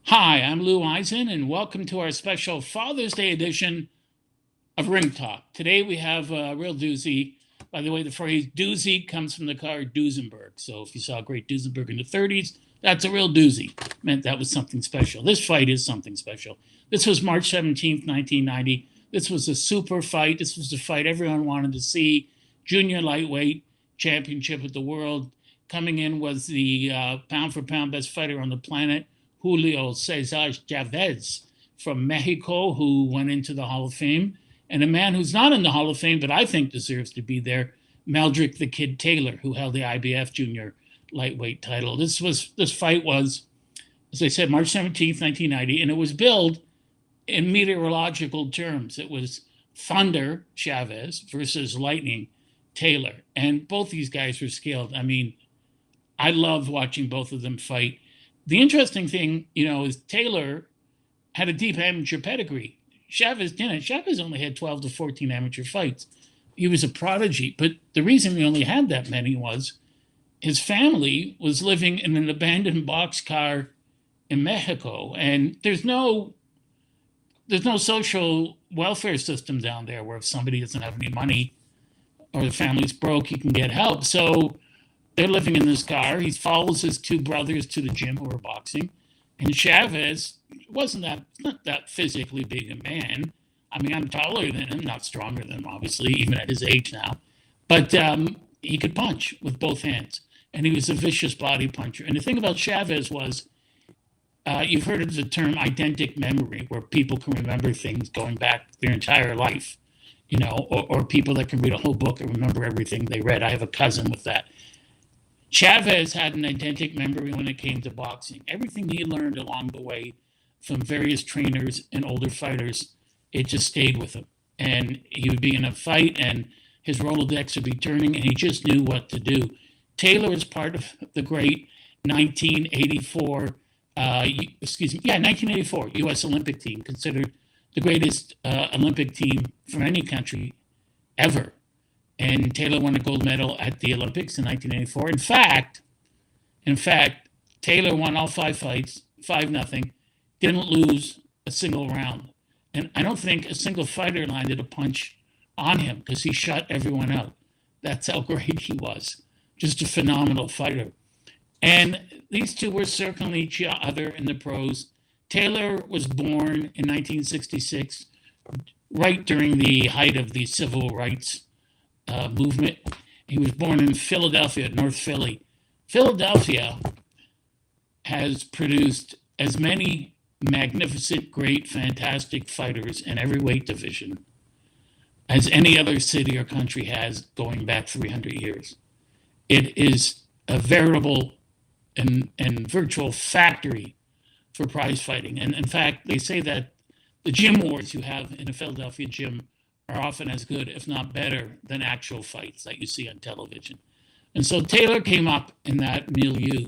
Hi, I'm Lou Eisen, and welcome to our special Father's Day edition of Ring Talk. Today we have a real doozy. By the way, the phrase doozy comes from the car Duesenberg. So if you saw Great Duesenberg in the 30s, that's a real doozy. It meant that was something special. This fight is something special. This was March 17th, 1990. This was a super fight. This was the fight everyone wanted to see. Junior lightweight championship of the world. Coming in was the pound for pound best fighter on the planet, Julio César Chávez from Mexico, who went into the Hall of Fame, and a man who's not in the Hall of Fame, but I think deserves to be there, Meldrick the Kid Taylor, who held the IBF junior lightweight title. This fight was, as I said, March 17th, 1990, and it was billed in meteorological terms. It was Thunder Chavez versus Lightning Taylor, and both these guys were skilled. I mean, I loved watching both of them fight. The interesting thing, is Taylor had a deep amateur pedigree. Chavez didn't. Chavez only had 12 to 14 amateur fights. He was a prodigy, but the reason he only had that many was his family was living in an abandoned boxcar in Mexico, and there's no social welfare system down there where if somebody doesn't have any money or the family's broke, he can get help. So they're living in this car. He follows his two brothers to the gym who are boxing. And Chavez not that physically big a man. I mean, I'm taller than him, not stronger than him, obviously, even at his age now. But he could punch with both hands. And he was a vicious body puncher. And the thing about Chavez was, you've heard of the term eidetic memory, where people can remember things going back their entire life, or people that can read a whole book and remember everything they read. I have a cousin with that. Chavez had an eidetic memory when it came to boxing. Everything he learned along the way from various trainers and older fighters, it just stayed with him. And he would be in a fight and his Rolodex would be turning and he just knew what to do. Taylor is part of the great 1984, 1984 U.S. Olympic team, considered the greatest Olympic team from any country ever. And Taylor won a gold medal at the Olympics in 1984. In fact, Taylor won all 5 fights, 5-0, didn't lose a single round. And I don't think a single fighter landed a punch on him because he shut everyone out. That's how great he was. Just a phenomenal fighter. And these two were circling each other in the pros. Taylor was born in 1966, right during the height of the civil rights movement. He was born in Philadelphia, North Philly. Philadelphia has produced as many magnificent, great, fantastic fighters in every weight division as any other city or country has going back 300 years. It is a veritable and virtual factory for prize fighting. And in fact, they say that the gym wars you have in a Philadelphia gym are often as good, if not better, than actual fights that you see on television. And so Taylor came up in that milieu.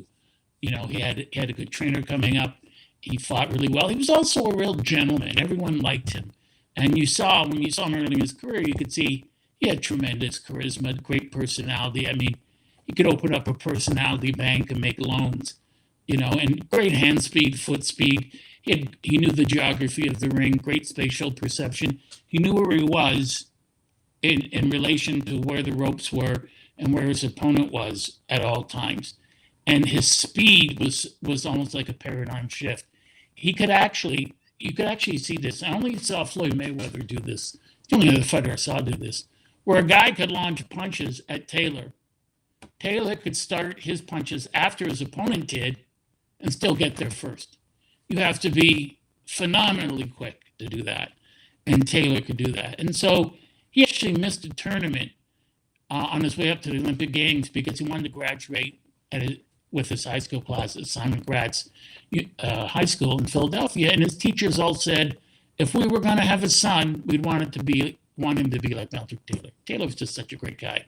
He had a good trainer coming up. He fought really well. He was also a real gentleman. Everyone liked him. And when you saw him early in his career, you could see he had tremendous charisma, great personality. I mean, he could open up a personality bank and make loans, and great hand speed, foot speed. He knew the geography of the ring, great spatial perception. He knew where he was in relation to where the ropes were and where his opponent was at all times. And his speed was almost like a paradigm shift. You could actually see this. I only saw Floyd Mayweather do this. The only other fighter I saw do this, where a guy could launch punches at Taylor. Taylor could start his punches after his opponent did and still get there first. You have to be phenomenally quick to do that. And Taylor could do that. And so he actually missed a tournament on his way up to the Olympic Games because he wanted to graduate with his high school class at Simon Gratz High School in Philadelphia. And his teachers all said, if we were going to have a son, we'd want him to be like Meldrick Taylor. Taylor was just such a great guy.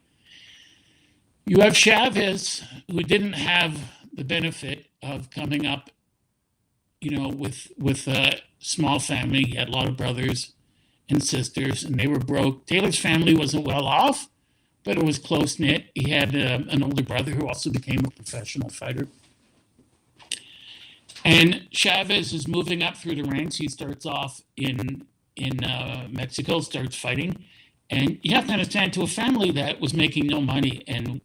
You have Chavez, who didn't have the benefit of coming up, with a small family. He had a lot of brothers and sisters, and they were broke. Taylor's family wasn't well off, but it was close-knit. He had an older brother who also became a professional fighter. And Chavez is moving up through the ranks. He starts off in Mexico, starts fighting. And you have to understand, to a family that was making no money and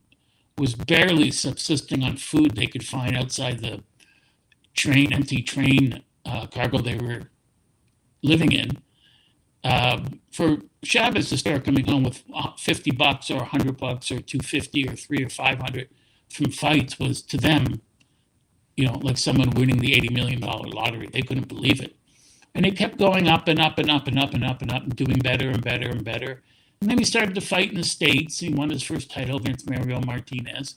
was barely subsisting on food they could find outside the empty train cargo they were living in, for Chavez to start coming home with $50 or $100 or 250 or 300 or 500 from fights was, to them, like someone winning the $80 million lottery. They couldn't believe it. And it kept going up and up and up and up and up and up and doing better and better and better. And then he started to fight in the States. He won his first title against Mario Martinez,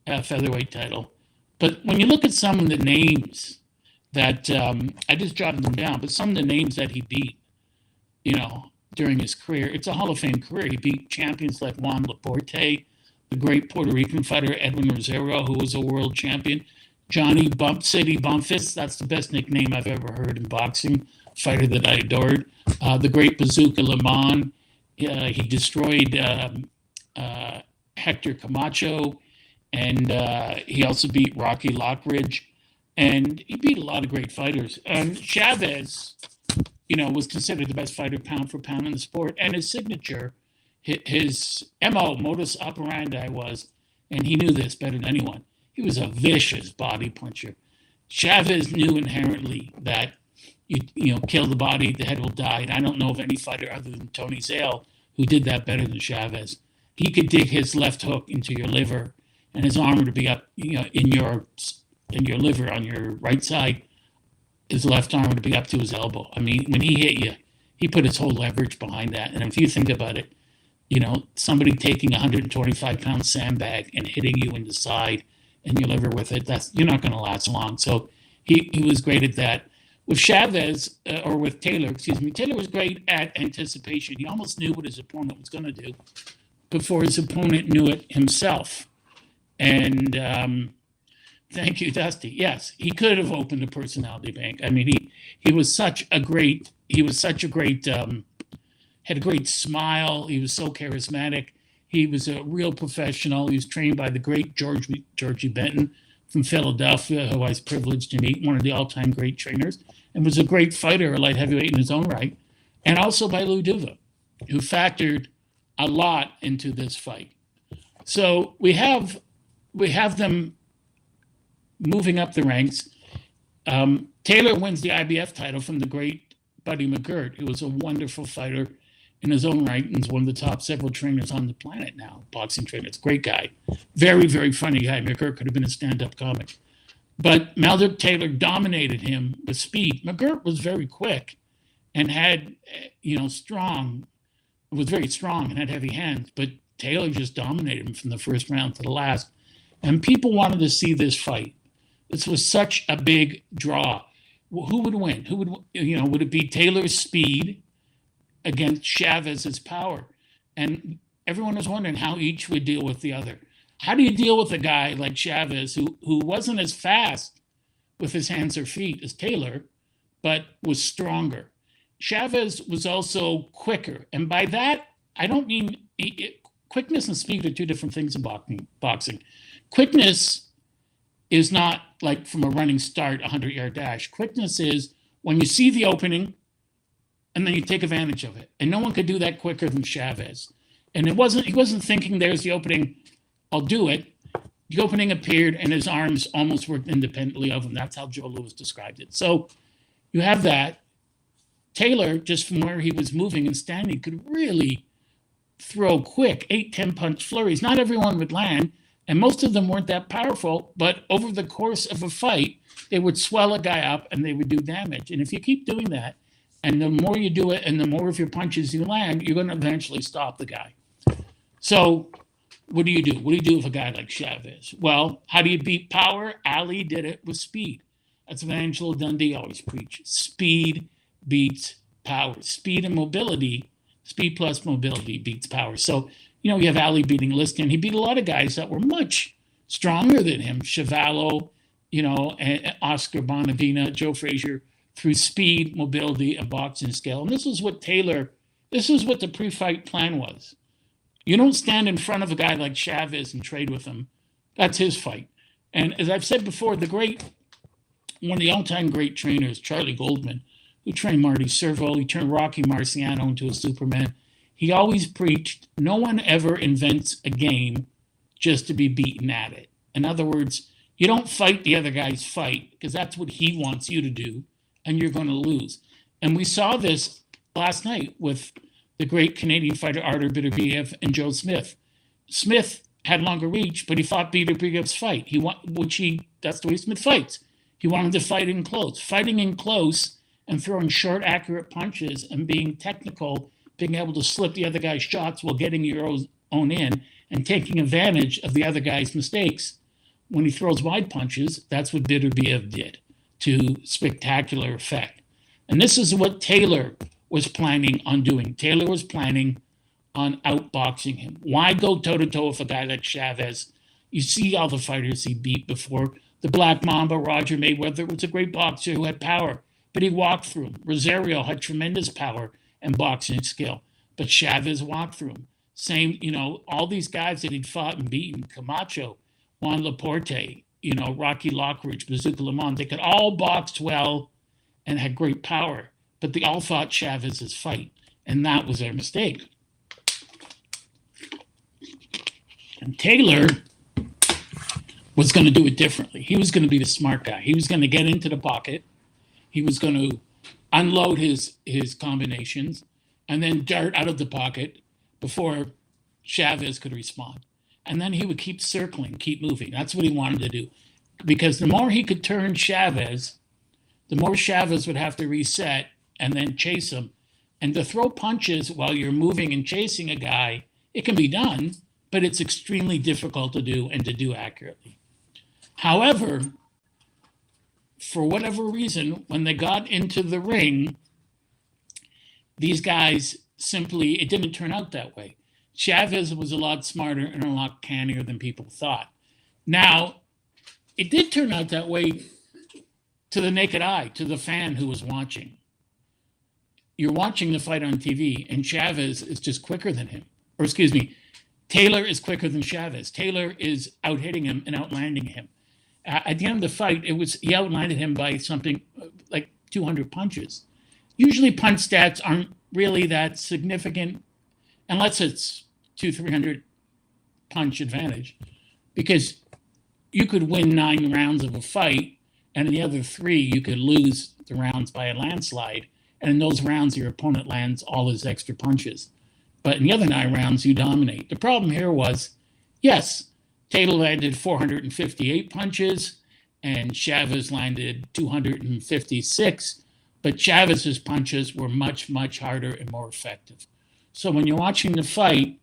a featherweight title. But when you look at some of the names that, I just jotted them down, but some of the names that he beat, during his career, it's a Hall of Fame career. He beat champions like Juan Laporte, the great Puerto Rican fighter Edwin Rosero, who was a world champion. Johnny Bump City Bumpfist, that's the best nickname I've ever heard in boxing, fighter that I adored. The great Bazooka Limon, he destroyed Hector Camacho, and he also beat Rocky Lockridge, and he beat a lot of great fighters. And Chavez, was considered the best fighter pound for pound in the sport, and his signature, his MO, modus operandi was, and he knew this better than anyone, he was a vicious body puncher. Chavez knew inherently that you kill the body, the head will die. And I don't know of any fighter other than Tony Zale who did that better than Chavez. He could dig his left hook into your liver, and his arm would be up, in your liver on your right side. His left arm would be up to his elbow. I mean, when he hit you, he put his whole leverage behind that. And if you think about it, somebody taking a 125-pound sandbag and hitting you in the side and your liver with it, you're not going to last long. So he was great at that. With Chavez, or with Taylor, Taylor was great at anticipation. He almost knew what his opponent was going to do before his opponent knew it himself. And thank you, Dusty. Yes, he could have opened a personality bank. I mean, he was such a great, had a great smile. He was so charismatic. He was a real professional. He was trained by the great Georgie Benton from Philadelphia, who I was privileged to meet, one of the all-time great trainers, and was a great fighter, a light heavyweight in his own right, and also by Lou Duva, who factored a lot into this fight. So we have them moving up the ranks. Taylor wins the IBF title from the great Buddy McGirt, who was a wonderful fighter in his own right and is one of the top several trainers on the planet now, boxing trainers. Great guy. Very, very funny guy. McGirt could have been a stand-up comic. But Meldrick Taylor dominated him with speed. McGirt was very quick and had, was very strong and had heavy hands, but Taylor just dominated him from the first round to the last. And people wanted to see this fight. This was such a big draw. Who would win? Would it be Taylor's speed against Chavez's power? And everyone was wondering how each would deal with the other. How do you deal with a guy like Chavez who wasn't as fast with his hands or feet as Taylor, but was stronger? Chavez was also quicker. And by that, I don't mean quickness and speed are two different things in boxing. Quickness is not like from a running start, 100-yard dash. Quickness is when you see the opening and then you take advantage of it. And no one could do that quicker than Chavez. And he wasn't thinking there's the opening, I'll do it. The opening appeared and his arms almost worked independently of him. That's how Joe Louis described it. So you have that. Taylor, just from where he was moving and standing, could really throw quick 8-10 punch flurries. Not everyone would land, and most of them weren't that powerful, but over the course of a fight, they would swell a guy up and they would do damage. And if you keep doing that, and the more you do it and the more of your punches you land, you're going to eventually stop the guy. So what do you do? What do you do with a guy like Chavez? Well, how do you beat power? Ali did it with speed. That's what Angelo Dundee always preached. Speed beats power. Speed and mobility, speed plus mobility beats power. So, you have Ali beating Liston. He beat a lot of guys that were much stronger than him. Chavallo, and Oscar Bonavina, Joe Frazier, through speed, mobility, and boxing skill. And this is what the pre-fight plan was. You don't stand in front of a guy like Chavez and trade with him. That's his fight. And as I've said before, the great one of the all-time great trainers, Charlie Goldman, who trained Marty Servo, he turned Rocky Marciano into a Superman. He always preached, no one ever invents a game just to be beaten at it. In other words, you don't fight the other guy's fight because that's what he wants you to do, and you're going to lose. And we saw this last night with the great Canadian fighter Artur Beterbiev and Joe Smith. Smith had longer reach, but he fought Beterbiev's fight. That's the way Smith fights. He wanted to fight in close. Fighting in close and throwing short, accurate punches and being technical, being able to slip the other guy's shots while getting your own in and taking advantage of the other guy's mistakes. When he throws wide punches, that's what Beterbiev did to spectacular effect. And this is what Taylor was planning on doing. Taylor was planning on outboxing him. Why go toe-to-toe with a guy like Chavez? You see all the fighters he beat before. The Black Mamba, Roger Mayweather, was a great boxer who had power, but he walked through him. Rosario had tremendous power and boxing skill, but Chavez walked through him. Same, all these guys that he'd fought and beaten, Camacho, Juan Laporte, Rocky Lockridge, Bazooka Lemon, they could all box well and had great power, but they all fought Chavez's fight, and that was their mistake. And Taylor was going to do it differently. He was going to be the smart guy. He was going to get into the pocket. He was going to unload his combinations and then dart out of the pocket before Chavez could respond. And then he would keep circling, keep moving. That's what he wanted to do. Because the more he could turn Chavez, the more Chavez would have to reset and then chase him. And to throw punches while you're moving and chasing a guy, it can be done, but it's extremely difficult to do and to do accurately. However, for whatever reason, when they got into the ring, these guys it didn't turn out that way. Chavez was a lot smarter and a lot cannier than people thought. Now, it did turn out that way to the naked eye, to the fan who was watching. You're watching the fight on TV, and Chavez is just quicker than him. Taylor is quicker than Chavez. Taylor is out-hitting him and outlanding him. At the end of the fight, he outlanded him by something like 200 punches. Usually punch stats aren't really that significant unless it's 200-300 punch advantage, because you could win 9 rounds of a fight, and in the other 3, you could lose the rounds by a landslide. And in those rounds, your opponent lands all his extra punches. But in the other 9 rounds, you dominate. The problem here was, yes, Taylor landed 458 punches, and Chavez landed 256, but Chavez's punches were much, much harder and more effective. So when you're watching the fight,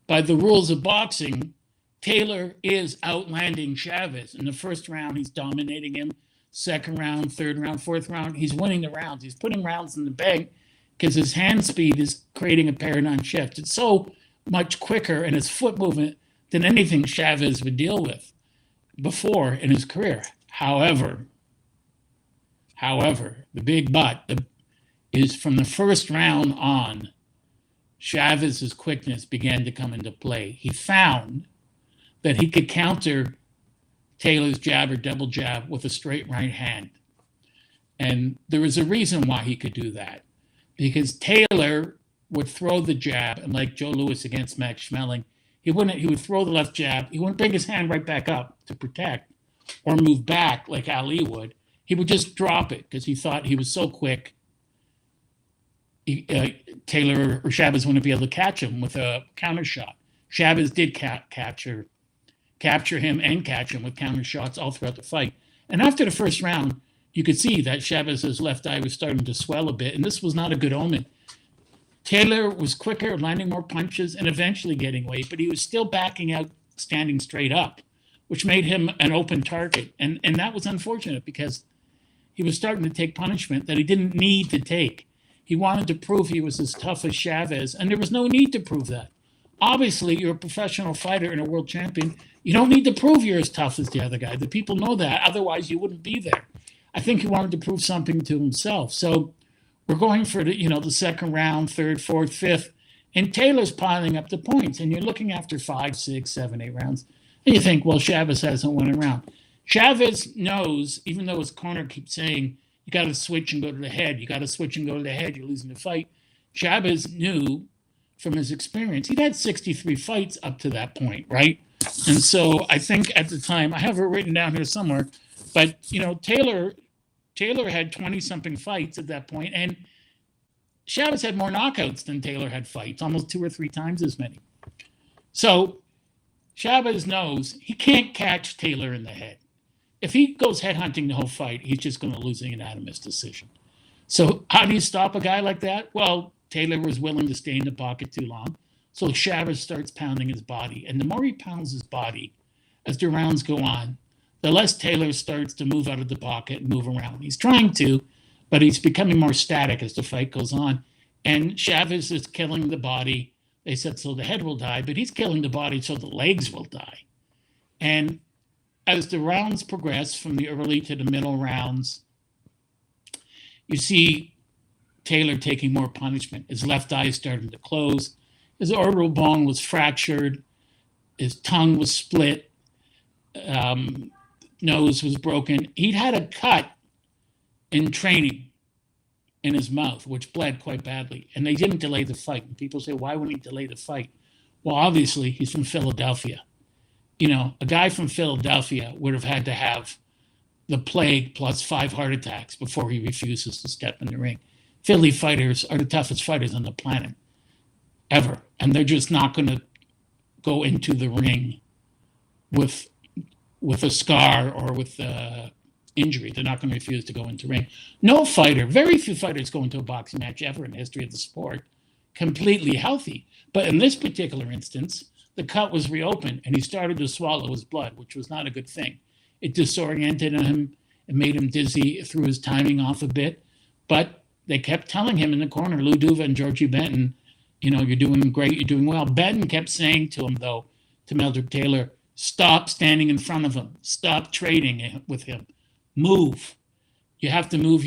by the rules of boxing, Taylor is outlanding Chavez. In the first round, he's dominating him. Second round, third round, fourth round, he's winning the rounds. He's putting rounds in the bank because his hand speed is creating a paradigm shift. It's so much quicker in his foot movement than anything Chavez would deal with before in his career. However, the big but is from the first round on, Chavez's quickness began to come into play. He found that he could counter Taylor's jab or double jab with a straight right hand. And there was a reason why he could do that, because Taylor would throw the jab, and like Joe Louis against Max Schmeling, he would throw the left jab. He wouldn't bring his hand right back up to protect or move back like Ali would. He would just drop it because he thought he was so quick, Taylor or Chavez wouldn't be able to catch him with a counter shot. Chavez did capture him and catch him with counter shots all throughout the fight. And after the first round, you could see that Chavez's left eye was starting to swell a bit, and this was not a good omen. Taylor was quicker, landing more punches, and eventually getting weight, but he was still backing out, standing straight up, which made him an open target. And that was unfortunate because he was starting to take punishment that he didn't need to take. He wanted to prove he was as tough as Chavez, and there was no need to prove that. Obviously, you're a professional fighter and a world champion. You don't need to prove you're as tough as the other guy. The people know that. Otherwise, you wouldn't be there. I think he wanted to prove something to himself. So we're going for the second round, third, fourth, fifth, and Taylor's piling up the points. And you're looking after 5, 6, 7, 8 rounds, and you think, well, Chavez hasn't won a round. Chavez knows, even though his corner keeps saying, you got to switch and go to the head, you got to switch and go to the head, you're losing the fight. Chavez knew from his experience, he'd had 63 fights up to that point, right? And so I think at the time, I have it written down here somewhere, but Taylor had 20-something fights at that point, and Chavez had more knockouts than Taylor had fights, almost 2 or 3 times as many. So Chavez knows he can't catch Taylor in the head. If he goes headhunting the whole fight, he's just going to lose a unanimous decision. So how do you stop a guy like that? Well, Taylor was willing to stay in the pocket too long. So Chavez starts pounding his body. And the more he pounds his body, as the rounds go on, the less Taylor starts to move out of the pocket and move around. He's trying to, but he's becoming more static as the fight goes on. And Chavez is killing the body. They said so the head will die, but he's killing the body so the legs will die. And as the rounds progress from the early to the middle rounds, you see Taylor taking more punishment. His left eye is starting to close. His orbital bone was fractured. His tongue was split. Nose was broken. He'd had a cut in training in his mouth, which bled quite badly. And they didn't delay the fight. And people say, why wouldn't he delay the fight? Well, obviously, he's from Philadelphia. A guy from Philadelphia would have had to have the plague plus 5 heart attacks before he refuses to step in the ring. Philly fighters are the toughest fighters on the planet, ever. And they're just not going to go into the ring with a scar or with injury. They're not going to refuse to go into the ring. No fighter, very few fighters go into a boxing match ever in the history of the sport completely healthy. But in this particular instance, the cut was reopened and he started to swallow his blood, which was not a good thing. It disoriented him. It made him dizzy, threw his timing off a bit. But they kept telling him in the corner, Lou Duva and Georgie Benton, you're doing great, you're doing well. Benton kept saying to him, though, to Meldrick Taylor, stop standing in front of him. Stop trading with him. Move. You have to move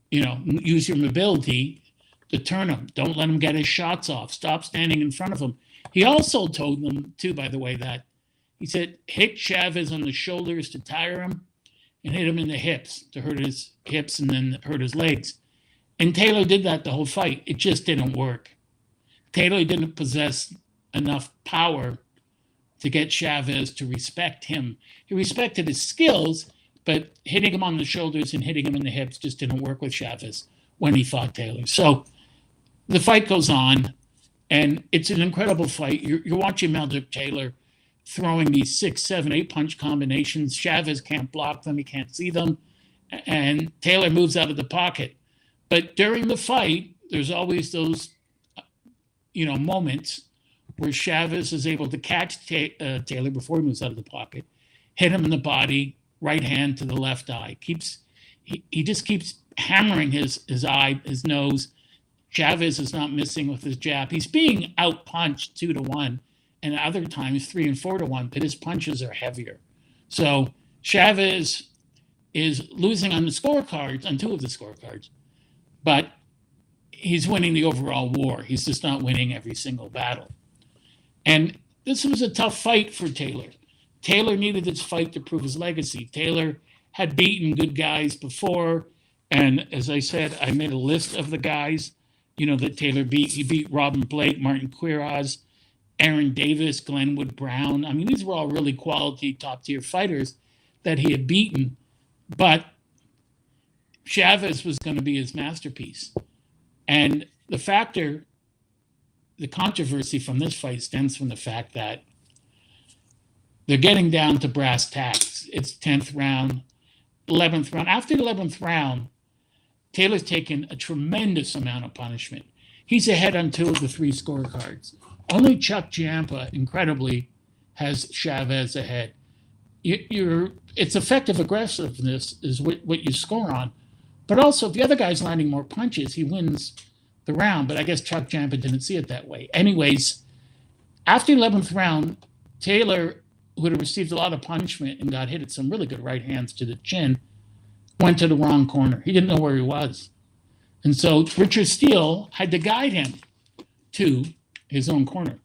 use your mobility to turn him. Don't let him get his shots off. Stop standing in front of him. He also told them, too, by the way, that he said, hit Chavez on the shoulders to tire him and hit him in the hips to hurt his hips and then hurt his legs. And Taylor did that the whole fight. It just didn't work. Taylor didn't possess enough power to get Chavez to respect him. He respected his skills, but hitting him on the shoulders and hitting him in the hips just didn't work with Chavez when he fought Taylor. So the fight goes on, and it's an incredible fight. You're watching Meldrick Taylor throwing these 6, 7, 8 punch combinations. Chavez can't block them. He can't see them. And Taylor moves out of the pocket. But during the fight, there's always those, moments where Chavez is able to catch Taylor before he moves out of the pocket, hit him in the body, right hand to the left eye. He just keeps hammering his eye, his nose. Chavez is not missing with his jab. He's being out-punched 2-1, and other times 3 and 4-1, but his punches are heavier. So Chavez is losing on the scorecards, on 2 of the scorecards, but he's winning the overall war. He's just not winning every single battle. And this was a tough fight for Taylor. Taylor needed this fight to prove his legacy. Taylor had beaten good guys before, and as I said, I made a list of the guys, that Taylor beat. He beat Robin Blake, Martin Quiroz, Aaron Davis, Glenwood Brown. I mean, these were all really quality, top-tier fighters that he had beaten, but Chavez was going to be his masterpiece. And the controversy from this fight stems from the fact that they're getting down to brass tacks. It's 10th round, 11th round. After the 11th round, Taylor's taken a tremendous amount of punishment. He's ahead on 2 of the 3 scorecards. Only Chuck Giampa, incredibly, has Chavez ahead. It's effective aggressiveness is what you score on. But also, if the other guy's landing more punches, he wins the round. But I guess Chuck Giampa didn't see it that way. Anyways, after the 11th round, Taylor, who had received a lot of punishment and got hit at some really good right hands to the chin, went to the wrong corner. He didn't know where he was. And so Richard Steele had to guide him to his own corner.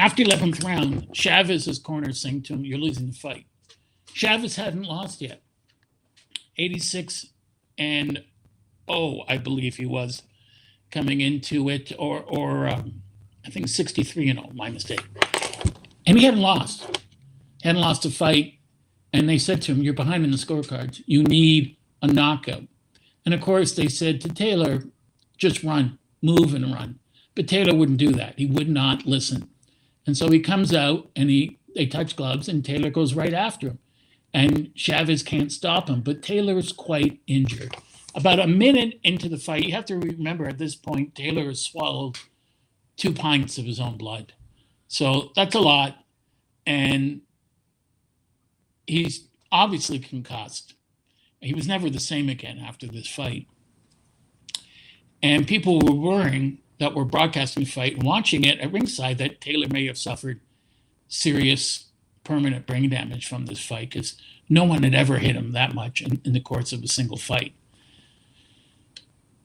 After 11th round, Chavez's corner saying to him, "You're losing the fight." Chavez hadn't lost yet. 86 and I believe he was coming into it, or I think 63 and my mistake. And he hadn't lost. Hadn't lost a fight. And they said to him, "You're behind in the scorecards. You need a knockout." And of course, they said to Taylor, "Just run, move and run." But Taylor wouldn't do that. He would not listen. And so he comes out and they touch gloves, and Taylor goes right after him. And Chavez can't stop him, but Taylor is quite injured. About a minute into the fight, you have to remember at this point, Taylor has swallowed 2 pints of his own blood. So that's a lot. And he's obviously concussed. He was never the same again after this fight. And people were worrying that were broadcasting the fight and watching it at ringside that Taylor may have suffered serious permanent brain damage from this fight, because no one had ever hit him that much in the course of a single fight.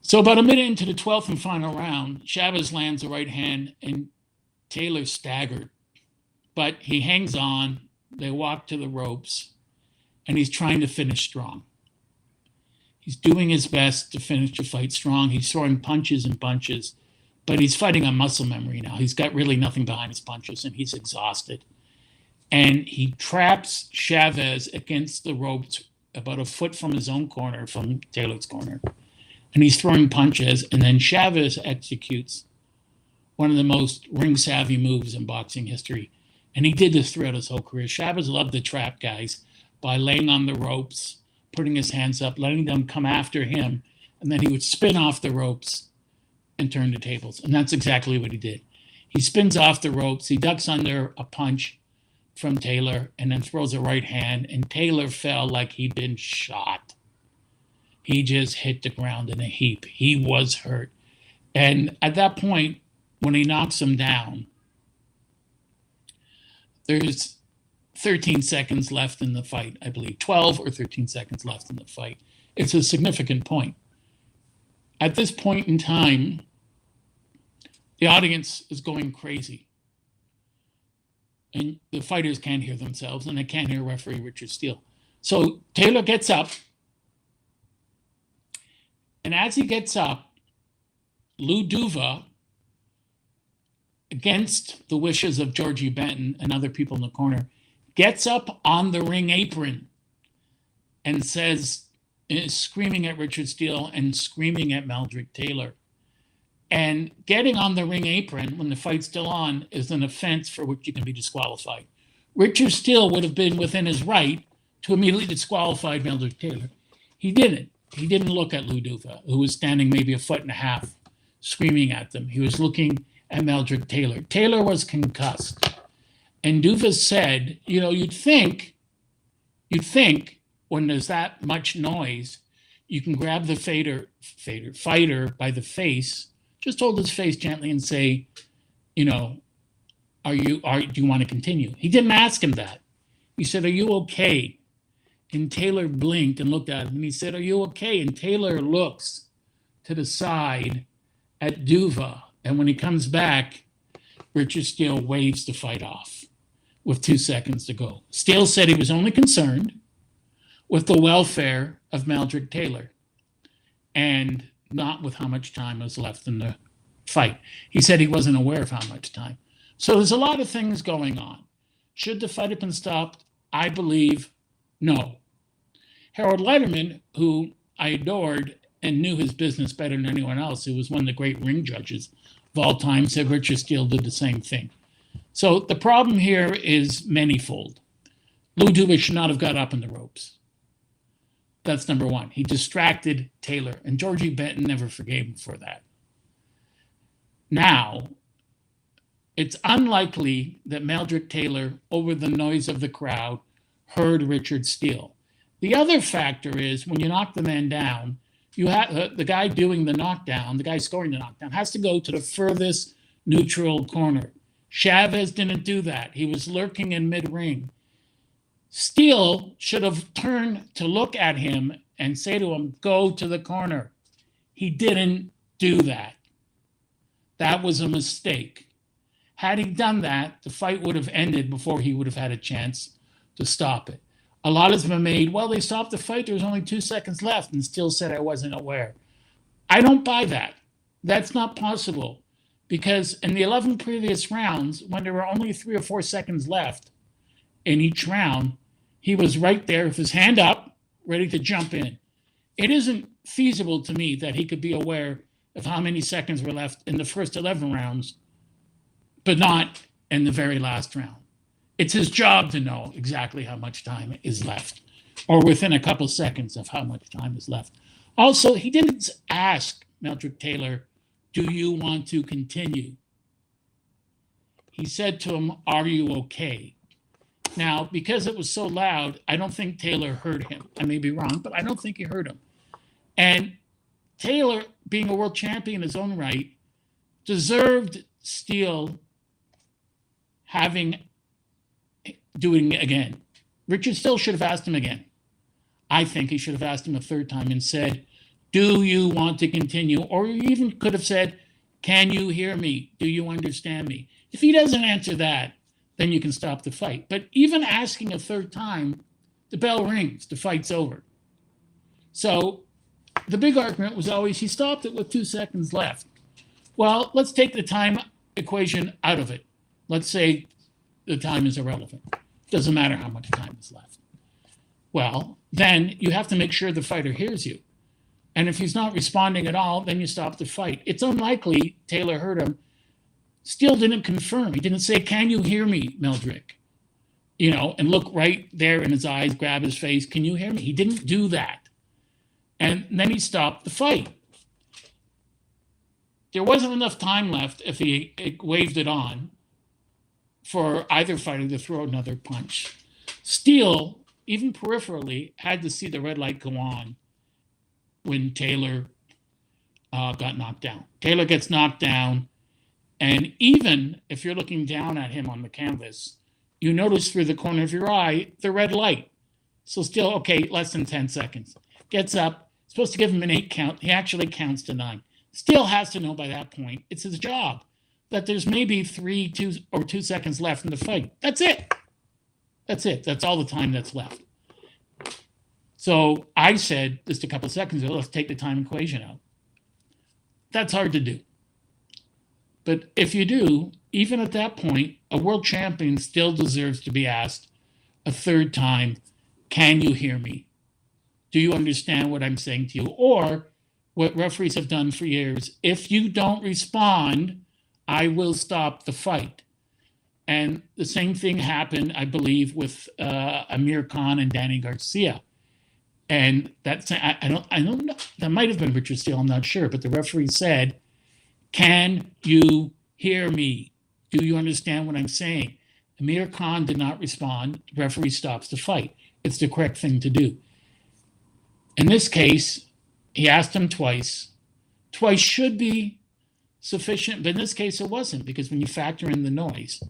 So about a minute into the 12th and final round, Chavez lands a right hand and Taylor staggered. But he hangs on, they walk to the ropes, and he's trying to finish strong. He's doing his best to finish the fight strong. He's throwing punches and bunches, but he's fighting on muscle memory now. He's got really nothing behind his punches, and he's exhausted. And he traps Chavez against the ropes about a foot from his own corner, from Taylor's corner. And he's throwing punches, and then Chavez executes one of the most ring-savvy moves in boxing history. And he did this throughout his whole career. Chavez loved to trap guys by laying on the ropes, putting his hands up, letting them come after him, and then he would spin off the ropes and turn the tables. And that's exactly what he did. He spins off the ropes, he ducks under a punch from Taylor, and then throws a right hand, and Taylor fell like he'd been shot. He just hit the ground in a heap. He was hurt. And at that point, when he knocks him down, there's 13 seconds left in the fight, I believe. 12 or 13 seconds left in the fight. It's a significant point. At this point in time, the audience is going crazy. And the fighters can't hear themselves, and they can't hear referee Richard Steele. So Taylor gets up. And as he gets up, Lou Duva, against the wishes of Georgie Benton and other people in the corner, gets up on the ring apron and says, screaming at Richard Steele and screaming at Meldrick Taylor. And getting on the ring apron when the fight's still on is an offense for which you can be disqualified. Richard Steele would have been within his right to immediately disqualify Meldrick Taylor. He didn't. He didn't look at Lou Duva, who was standing maybe a foot and a half, screaming at them. He was looking at Meldrick Taylor. Taylor was concussed. And Duva said, you'd think when there's that much noise, you can grab the fighter by the face, just hold his face gently and say, do you want to continue? He didn't ask him that. He said, "Are you okay?" And Taylor blinked and looked at him, and he said, "Are you okay?" And Taylor looks to the side at Duva, and when he comes back, Richard Steele waves the fight off with 2 seconds to go. Steele said he was only concerned with the welfare of Meldrick Taylor and not with how much time was left in the fight. He said he wasn't aware of how much time. So there's a lot of things going on. Should the fight have been stopped? I believe no. Harold Lederman, who I adored and knew his business better than anyone else, who was one of the great ring judges of all time, said Richard Steele did the same thing. So the problem here is manyfold. Lou Duva should not have got up in the ropes. That's number one. He distracted Taylor, and Georgie Benton never forgave him for that. Now, it's unlikely that Meldrick Taylor, over the noise of the crowd, heard Richard Steele. The other factor is when you knock the man down, you have the guy doing the knockdown, the guy scoring the knockdown, has to go to the furthest neutral corner. Chavez didn't do that. He was lurking in mid-ring. Steele should have turned to look at him and say to him, "Go to the corner." He didn't do that. That was a mistake. Had he done that, the fight would have ended before he would have had a chance to stop it. A lot has been made, well, they stopped the fight, there was only 2 seconds left, and still said I wasn't aware. I don't buy that. That's not possible. Because in the 11 previous rounds, when there were only 3 or 4 seconds left in each round, he was right there with his hand up, ready to jump in. It isn't feasible to me that he could be aware of how many seconds were left in the first 11 rounds, but not in the very last round. It's his job to know exactly how much time is left, or within a couple seconds of how much time is left. Also, he didn't ask Meldrick Taylor, do you want to continue? He said to him, are you okay? Now, because it was so loud, I don't think Taylor heard him. I may be wrong, but I don't think he heard him. And Taylor, being a world champion in his own right, deserved still doing it again. Richard still should have asked him again. I think he should have asked him a third time and said, do you want to continue? Or he even could have said, can you hear me? Do you understand me? If he doesn't answer that, then you can stop the fight. But even asking a third time, the bell rings, the fight's over. So the big argument was always he stopped it with 2 seconds left. Well, let's take the time equation out of it. Let's say the time is irrelevant. Doesn't matter how much time is left. Well, then you have to make sure the fighter hears you. And if he's not responding at all, then you stop the fight. It's unlikely Taylor heard him. Still didn't confirm. He didn't say, can you hear me, Meldrick? And look right there in his eyes, grab his face. Can you hear me? He didn't do that. And then he stopped the fight. There wasn't enough time left if he waved it on for either fighter to throw another punch. Steele, even peripherally, had to see the red light go on when Taylor got knocked down. Taylor gets knocked down, and even if you're looking down at him on the canvas, you notice through the corner of your eye the red light. So still, okay, less than 10 seconds. Gets up, supposed to give him an 8 count. He actually counts to 9. Still has to know by that point, it's his job, that there's maybe 2 seconds left in the fight. That's it. That's it. That's all the time that's left. So I said just a couple seconds ago, let's take the time equation out. That's hard to do. But if you do, even at that point, a world champion still deserves to be asked a third time, can you hear me? Do you understand what I'm saying to you? Or what referees have done for years, if you don't respond, I will stop the fight. And the same thing happened, I believe, with Amir Khan and Danny Garcia. And that's, I don't know, that might have been Richard Steele, I'm not sure, but the referee said, can you hear me? Do you understand what I'm saying? Amir Khan did not respond. The referee stops the fight. It's the correct thing to do. In this case, he asked him twice. Twice should be sufficient, but in this case it wasn't, because when you factor in the noise.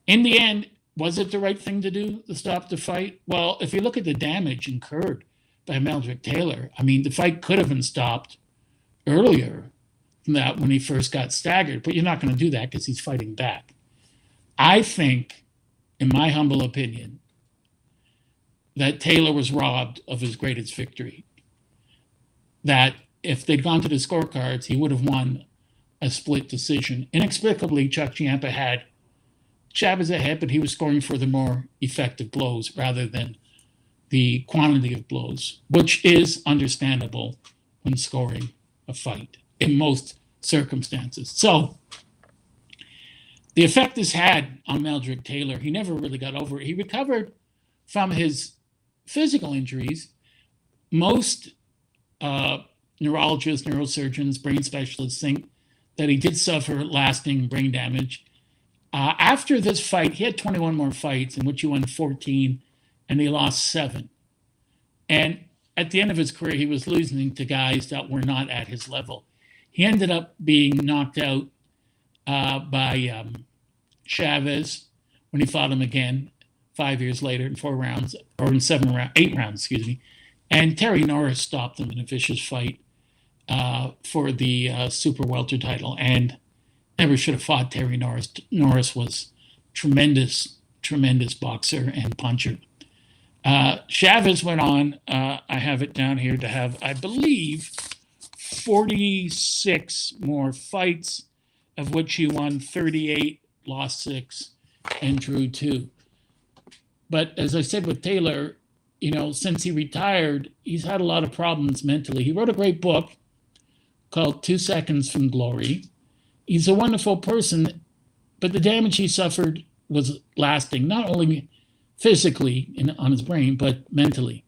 In the end, was it the right thing to do, to stop the fight? Well, if you look at the damage incurred by Meldrick Taylor, I mean, the fight could have been stopped earlier than that when he first got staggered, but you're not going to do that because he's fighting back. I think, in my humble opinion, that Taylor was robbed of his greatest victory. That if they'd gone to the scorecards, he would have won a split decision. Inexplicably, Chuck Ciampa had Chavez ahead, but he was scoring for the more effective blows rather than the quantity of blows, which is understandable when scoring a fight in most circumstances. So the effect this had on Meldrick Taylor, he never really got over it. He recovered from his physical injuries. Most neurologists, neurosurgeons, brain specialists think that he did suffer lasting brain damage. After this fight, he had 21 more fights in which he won 14 and he lost 7. And at the end of his career, he was losing to guys that were not at his level. He ended up being knocked out by Chavez when he fought him again 5 years later in 4 rounds, or in 8 rounds, excuse me. And Terry Norris stopped him in a vicious fight for the super welter title. And never should have fought Terry Norris. Norris was tremendous boxer and puncher. Chavez went on, I have it down here, to have, I believe, 46 more fights, of which he won 38, lost 6, and drew 2. But as I said with Taylor, since he retired, he's had a lot of problems mentally. He wrote a great book called 2 Seconds from Glory. He's a wonderful person, but the damage he suffered was lasting, not only physically on his brain, but mentally.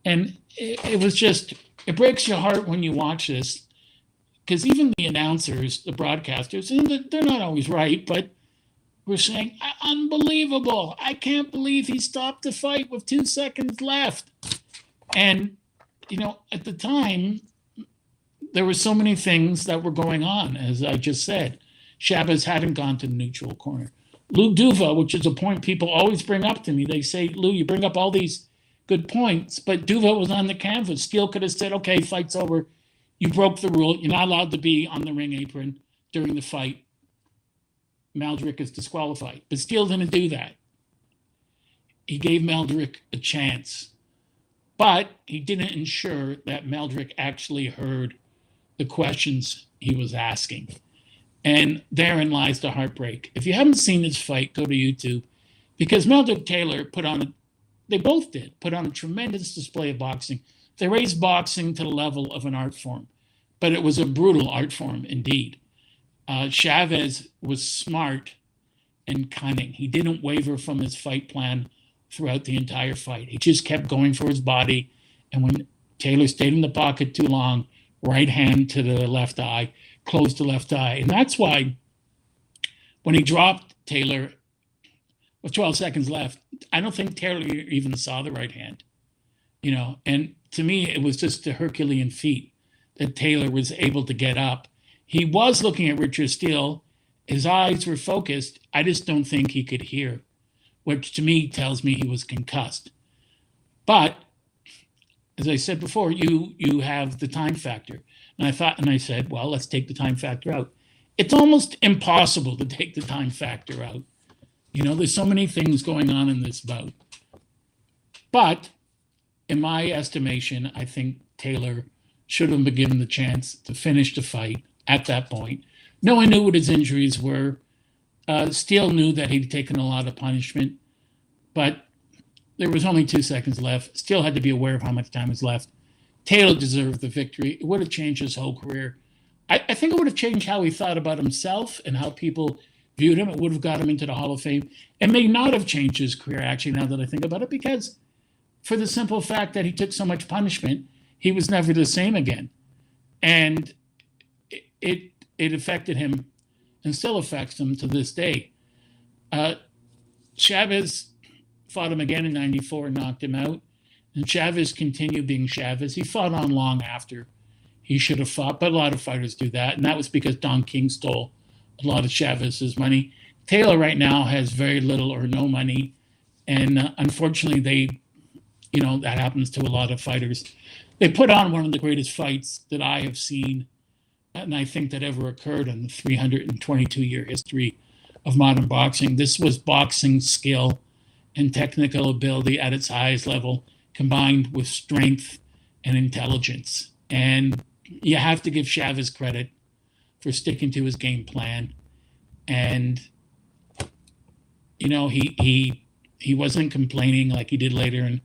And it was just, it breaks your heart when you watch this, because even the announcers, the broadcasters, they're not always right, but we're saying, unbelievable. I can't believe he stopped the fight with 2 seconds left. And, at the time, there were so many things that were going on, as I just said. Chavez hadn't gone to the neutral corner. Lou Duva, which is a point people always bring up to me. They say, Lou, you bring up all these good points, but Duva was on the canvas. Steele could have said, okay, fight's over. You broke the rule. You're not allowed to be on the ring apron during the fight. Meldrick is disqualified. But Steele didn't do that. He gave Meldrick a chance. But he didn't ensure that Meldrick actually heard the questions he was asking. And therein lies the heartbreak. If you haven't seen this fight, go to YouTube. Because Meldrick Taylor they both did, put on a tremendous display of boxing. They raised boxing to the level of an art form. But it was a brutal art form indeed. Chavez was smart and cunning. He didn't waver from his fight plan throughout the entire fight. He just kept going for his body. And when Taylor stayed in the pocket too long, right hand to the left eye, closed the left eye. And that's why when he dropped Taylor with 12 seconds left, I don't think Taylor even saw the right hand. And to me, it was just a Herculean feat that Taylor was able to get up. He was looking at Richard Steele. His eyes were focused. I just don't think he could hear, which to me tells me he was concussed. But as I said before, you have the time factor. And I said, well, let's take the time factor out. It's almost impossible to take the time factor out. There's so many things going on in this bout. But in my estimation, I think Taylor should have been given the chance to finish the fight at that point. No one knew what his injuries were. Steele knew that he'd taken a lot of punishment, but there was only 2 seconds left. Steele had to be aware of how much time was left. Taylor deserved the victory. It would have changed his whole career. I think it would have changed how he thought about himself and how people viewed him. It would have got him into the Hall of Fame. It may not have changed his career, actually, now that I think about it, because for the simple fact that he took so much punishment, he was never the same again. And it affected him and still affects him to this day. Chavez fought him again in 94 and knocked him out. And Chavez continued being Chavez. He fought on long after he should have fought, but a lot of fighters do that. And that was because Don King stole a lot of Chavez's money. Taylor right now has very little or no money. And unfortunately, that happens to a lot of fighters. They put on one of the greatest fights that I have seen, and I think that ever occurred in the 322-year history of modern boxing. This was boxing skill and technical ability at its highest level, combined with strength and intelligence. And you have to give Chavez credit for sticking to his game plan. And, he wasn't complaining like he did later in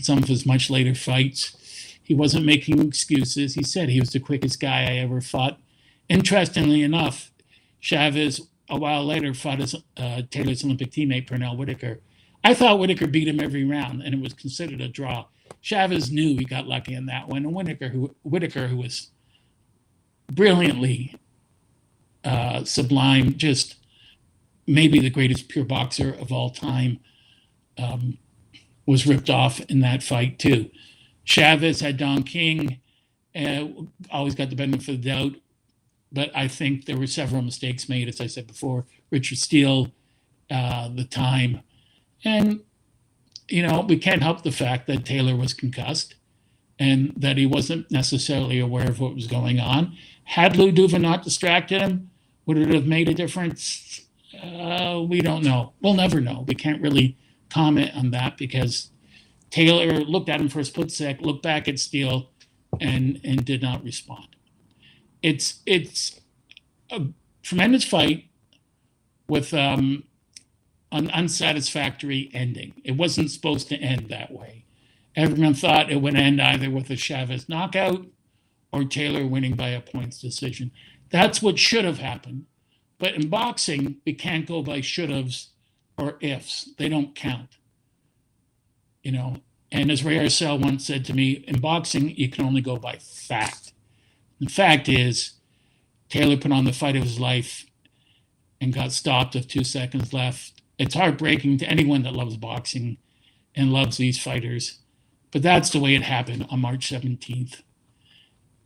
some of his much later fights. He wasn't making excuses. He said he was the quickest guy I ever fought. Interestingly enough, Chavez, a while later, fought his Taylor's Olympic teammate, Pernell Whitaker. I thought Whitaker beat him every round, and it was considered a draw. Chavez knew he got lucky in that one. And Whitaker, who was brilliantly sublime, just maybe the greatest pure boxer of all time, was ripped off in that fight too. Chavez had Don King, always got the benefit of the doubt, but I think there were several mistakes made, as I said before. Richard Steele, the time. And, we can't help the fact that Taylor was concussed and that he wasn't necessarily aware of what was going on. Had Lou Duva not distracted him, Would it have made a difference? We don't know. We'll never know. We can't really comment on that because Taylor looked at him for a split sec, looked back at Steele, and did not respond. It's a tremendous fight with an unsatisfactory ending. It wasn't supposed to end that way. Everyone thought it would end either with a Chavez knockout or Taylor winning by a points decision. That's what should have happened. But in boxing, we can't go by should-haves or ifs. They don't count. And as Ray Arcel once said to me, in boxing, you can only go by fact. The fact is, Taylor put on the fight of his life and got stopped with 2 seconds left. It's heartbreaking to anyone that loves boxing and loves these fighters. But that's the way it happened on March 17th.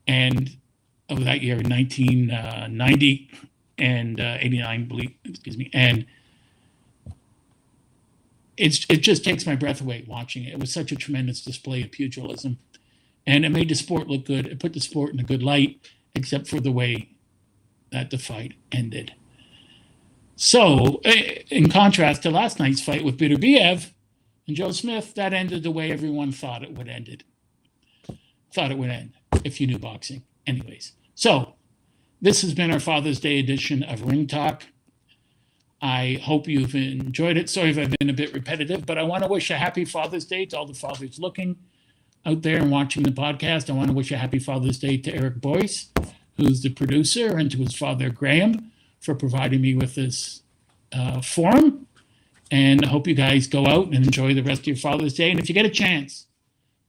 And of that year, 1990 and 89, and it just takes my breath away watching it. It was such a tremendous display of pugilism, and it made the sport look good. It put the sport in a good light, except for the way that the fight ended. So, in contrast to last night's fight with Beterbiev and Joe Smith, that ended the way everyone thought it would end. If you knew boxing. Anyways, so this has been our Father's Day edition of Ring Talk. I hope you've enjoyed it. Sorry if I've been a bit repetitive, but I want to wish a happy Father's Day to all the fathers looking out there and watching the podcast. I want to wish a happy Father's Day to Eric Boyce, who's the producer, and to his father, Graham, for providing me with this forum. And I hope you guys go out and enjoy the rest of your Father's Day. And if you get a chance,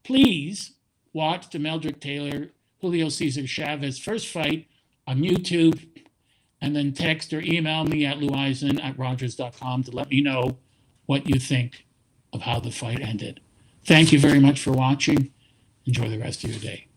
please watch the Meldrick Taylor, Julio César Chávez first fight on YouTube, and then text or email me at leweisen@rogers.com to let me know what you think of how the fight ended. Thank you very much for watching. Enjoy the rest of your day.